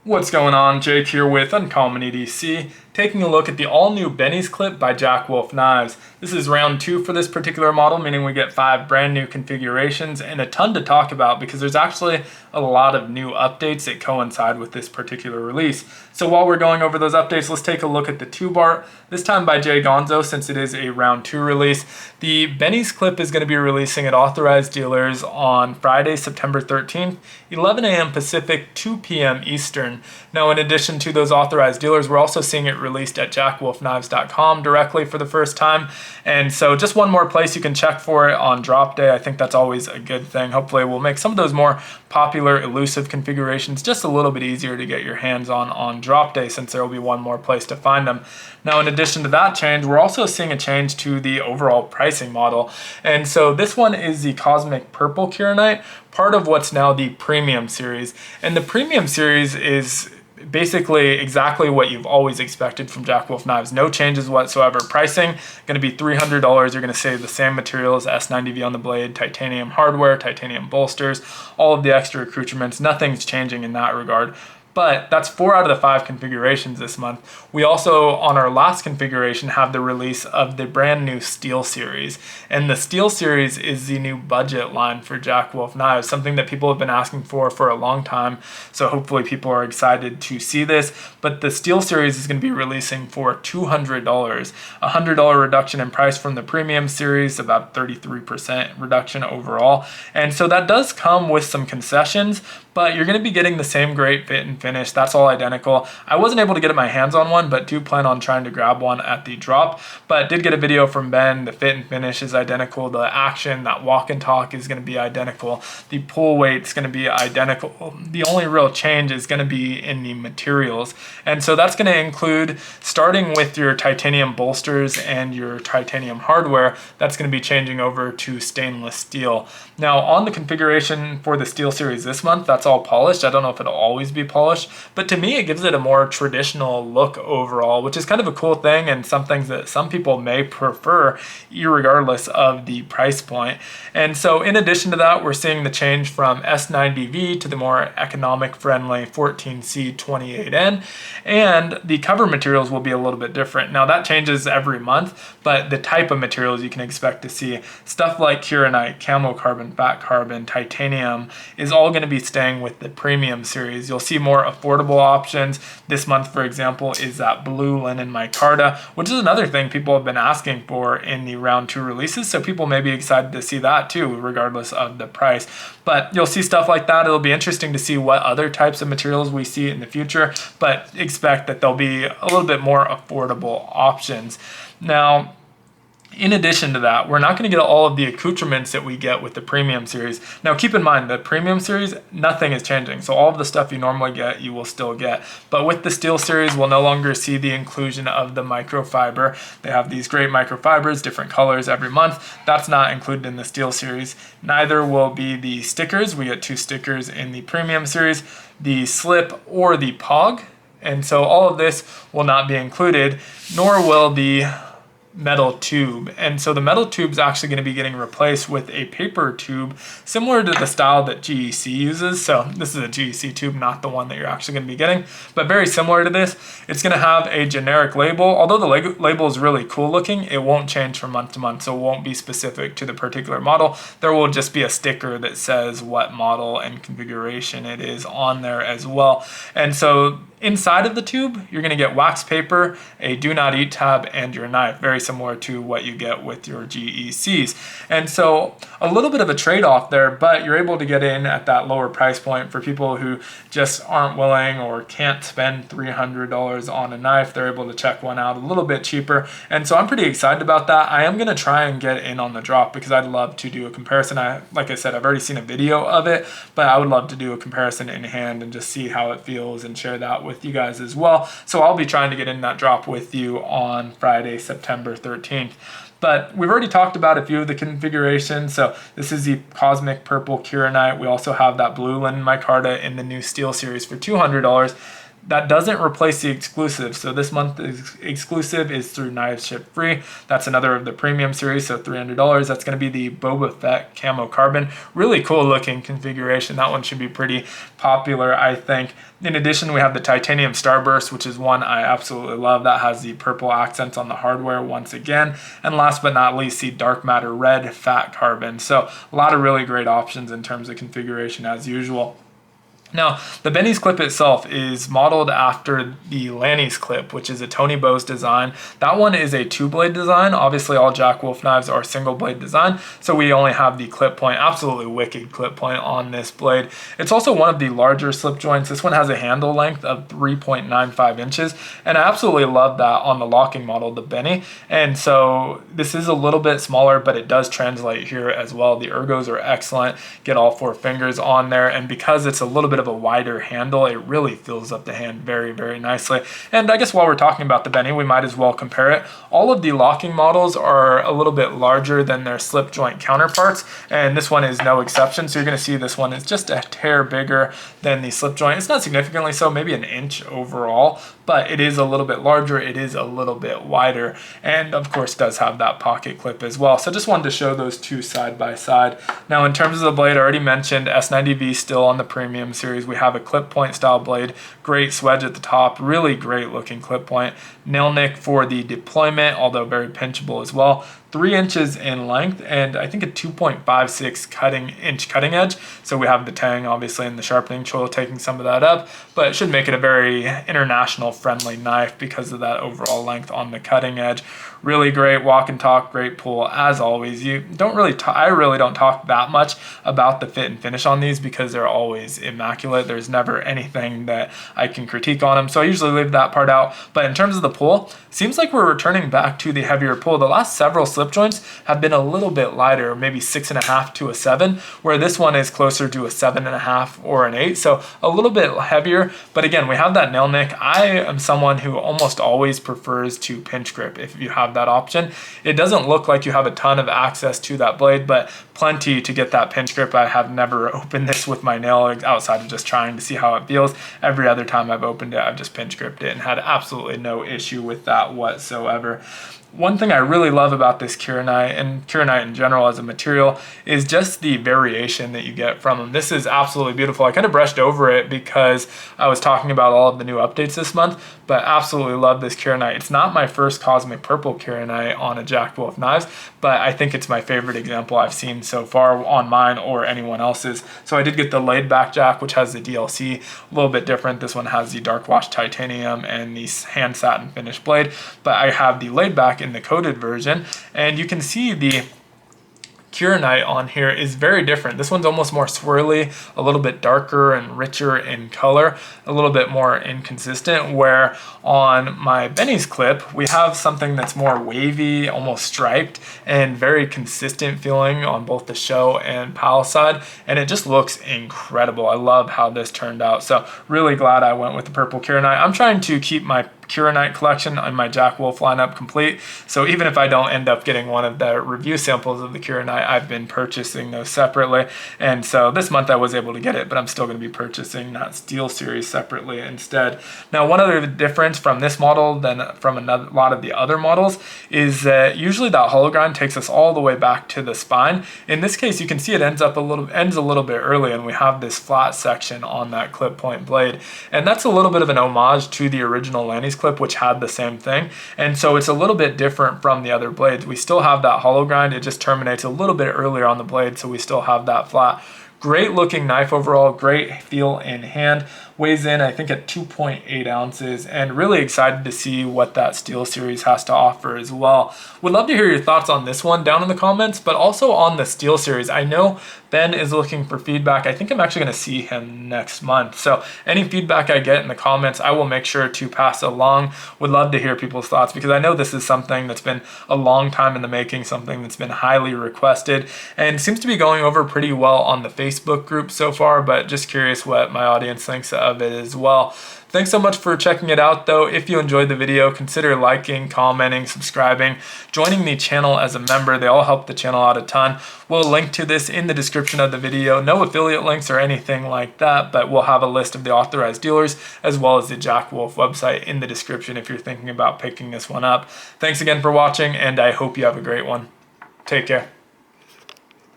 What's going on? Jake here with Uncommon EDC, taking a look at the all-new Benny's Clip by Jack Wolf Knives. This is round 2 for this particular model, meaning we get 5 brand new configurations and a ton to talk about because there's actually a lot of new updates that coincide with this particular release. So while we're going over those updates, let's take a look at the tube art, this time by Jay Gonzo since it is a round 2 release. The Benny's Clip is going to be releasing at authorized dealers on Friday, September 13th, 11 a.m. Pacific, 2 p.m. Eastern. Now, in addition to those authorized dealers, we're also seeing it released at jackwolfknives.com directly for the first time. And so just one more place you can check for it on drop day. I think that's always a good thing. Hopefully we'll make some of those more popular elusive configurations just a little bit easier to get your hands on drop day, since there will be one more place to find them. Now, in addition to that change, we're also seeing a change to the overall pricing model. And so this one is the Cosmic Purple Kirinite, part of what's now the Premium Series. And the Premium Series is basically exactly what you've always expected from Jack Wolf Knives. No changes whatsoever. Pricing going to be $300. You're going to save the same materials, S90V on the blade, titanium hardware, titanium bolsters, all of the extra accoutrements. Nothing's changing in that regard. But that's 4 out of the 5 configurations this month. We also, on our last configuration, have the release of the brand new Steel Series. And the Steel Series is the new budget line for Jack Wolf Knives, something that people have been asking for a long time. So hopefully people are excited to see this. But the Steel Series is going to be releasing for $200. A $100 reduction in price from the Premium Series, about 33% reduction overall. And so that does come with some concessions, but you're going to be getting the same great fit and finish. That's all identical. I wasn't able to get my hands on one, but do plan on trying to grab one at the drop. But did get a video from Ben. The fit and finish is identical. The action, that walk and talk, is going to be identical. The pull weight is going to be identical. The only real change is going to be in the materials. And so that's going to include, starting with your titanium bolsters and your titanium hardware, that's going to be changing over to stainless steel. Now, on the configuration for the Steel Series this month, that's all polished. I don't know if it'll always be polished, but to me it gives it a more traditional look overall, which is kind of a cool thing and some things that some people may prefer irregardless of the price point. And so in addition to that, we're seeing the change from S90V to the more economic friendly 14C28N, and the cover materials will be a little bit different. Now that changes every month, but the type of materials you can expect to see, stuff like Kirinite, camo carbon, fat carbon, titanium, is all going to be staying with the Premium Series. You'll see more affordable options. This month, for example, is that blue linen micarta, which is another thing people have been asking for in the round 2 releases, so people may be excited to see that too, regardless of the price. But you'll see stuff like that. It'll be interesting to see what other types of materials we see in the future, but expect that there'll be a little bit more affordable options. Now, in addition to that, we're not going to get all of the accoutrements that we get with the Premium Series. Now, keep in mind, the Premium Series, nothing is changing. So all of the stuff you normally get, you will still get. But with the Steel Series, we'll no longer see the inclusion of the microfiber. They have these great microfibers, different colors every month. That's not included in the Steel Series. Neither will be the stickers. We get 2 stickers in the Premium Series, the slip or the POG. And so all of this will not be included, nor will the metal tube. And so the metal tube is actually going to be getting replaced with a paper tube similar to the style that GEC uses. So this is a GEC tube, not the one that you're actually going to be getting, but very similar to this. It's going to have a generic label. Although the label is really cool looking, it won't change from month to month, so it won't be specific to the particular model. There will just be a sticker that says what model and configuration it is on there as well. And so inside of the tube, you're going to get wax paper, a do not eat tab, and your knife, very similar to what you get with your GECs. And so a little bit of a trade-off there, but you're able to get in at that lower price point for people who just aren't willing or can't spend $300 on a knife. They're able to check one out a little bit cheaper. And so I'm pretty excited about that. I am going to try and get in on the drop because I'd love to do a comparison. Like I said, I've already seen a video of it, but I would love to do a comparison in hand and just see how it feels and share that with you guys as well. So I'll be trying to get in that drop with you on Friday, September 13th. But we've already talked about a few of the configurations. So this is the Cosmic Purple Kirinite. We also have that blue linen micarta in the new Steel Series for $200. That doesn't replace the exclusive. So this month's exclusive is through Knives Ship Free. That's another of the premium series, so $300. That's going to be the Boba Fett Camo Carbon. Really cool looking configuration. That one should be pretty popular, I think. In addition, we have the Titanium Starburst, which is one I absolutely love. That has the purple accents on the hardware once again. And last but not least, the Dark Matter Red Fat Carbon. So a lot of really great options in terms of configuration as usual. Now, the Benny's clip itself is modeled after the Lanny's clip, which is a Tony Bose design. That one is a 2-blade design. Obviously, all Jack Wolf knives are single blade design, so we only have the clip point, absolutely wicked clip point on this blade. It's also one of the larger slip joints. This one has a handle length of 3.95 inches, and I absolutely love that on the locking model, the Benny. And so this is a little bit smaller, but it does translate here as well. The ergos are excellent. Get all 4 fingers on there, and because it's a little bit of a wider handle, it really fills up the hand very, very nicely. And I guess while we're talking about the Benny, we might as well compare it. All of the locking models are a little bit larger than their slip joint counterparts, and this one is no exception. So you're going to see this one is just a hair bigger than the slip joint. It's not significantly so, maybe an inch overall, but it is a little bit larger, it is a little bit wider, and of course does have that pocket clip as well. So just wanted to show those two side by side. Now in terms of the blade, I already mentioned S90V still on the premium series. We have a clip point style blade, great swedge at the top, really great looking clip point. Nail nick for the deployment, although very pinchable as well. 3 inches in length, and I think a 2.56 inch cutting edge. So we have the tang obviously and the sharpening tool taking some of that up, but it should make it a very international friendly knife because of that overall length on the cutting edge. Really great walk and talk, great pull as always. You don't really I really don't talk that much about the fit and finish on these because they're always immaculate. There's never anything that I can critique on them, so I usually leave that part out. But in terms of the pull, seems like we're returning back to the heavier pull. The last several slip joints have been a little bit lighter, maybe 6.5 to a 7, where this one is closer to a 7.5 or an 8, so a little bit heavier. But again, we have that nail nick. I am someone who almost always prefers to pinch grip if you have that option. It doesn't look like you have a ton of access to that blade, but plenty to get that pinch grip. I have never opened this with my nail outside of just trying to see how it feels. Every other time I've opened it, I've just pinch gripped it and had absolutely no issue with that whatsoever. One thing I really love about this Kirinite, and Kirinite in general as a material, is just the variation that you get from them. This is absolutely beautiful. I kind of brushed over it because I was talking about all of the new updates this month, but absolutely love this Kirinite. It's not my first Cosmic Purple Kirinite on a Jack Wolf knives, but I think it's my favorite example I've seen so far on mine or anyone else's. So I did get the laid back Jack, which has the DLC, a little bit different. This one has the dark wash titanium and the Hand Satin Finish blade, but I have the laid back in the coated version, and you can see the Kirinite on here is very different. This one's almost more swirly, a little bit darker and richer in color, a little bit more inconsistent, where on my Benny's clip, we have something that's more wavy, almost striped, and very consistent feeling on both the show and pal side, and it just looks incredible. I love how this turned out, so really glad I went with the purple Kirinite. I'm trying to keep my Kirinite collection on my Jack Wolf lineup complete, so even if I don't end up getting one of the review samples of the Kirinite, I've been purchasing those separately, and so this month I was able to get it, but I'm still going to be purchasing that Steel series separately instead. Now, one other difference from this model than from a lot of the other models is that usually that hollow grind takes us all the way back to the spine. In this case, you can see it ends a little bit early, and we have this flat section on that clip point blade, and that's a little bit of an homage to the original Lanny's clip, which had the same thing, and so it's a little bit different from the other blades. We still have that hollow grind, it just terminates a little bit earlier on the blade, so we still have that flat. Great looking knife overall, great feel in hand. Weighs in, I think, at 2.8 ounces, and really excited to see what that Steel series has to offer as well. Would love to hear your thoughts on this one down in the comments, but also on the Steel series. I know Ben is looking for feedback. I think I'm actually going to see him next month, so any feedback I get in the comments, I will make sure to pass along. Would love to hear people's thoughts because I know this is something that's been a long time in the making, something that's been highly requested, and seems to be going over pretty well on the Facebook group so far, but just curious what my audience thinks of of it as well. Thanks so much for checking it out though. If you enjoyed the video, consider liking, commenting, subscribing, joining the channel as a member. They all help the channel out a ton. We'll link to this in the description of the video. No affiliate links or anything like that, but we'll have a list of the authorized dealers as well as the Jack Wolf website in the description if you're thinking about picking this one up. Thanks again for watching, and I hope you have a great one. Take care.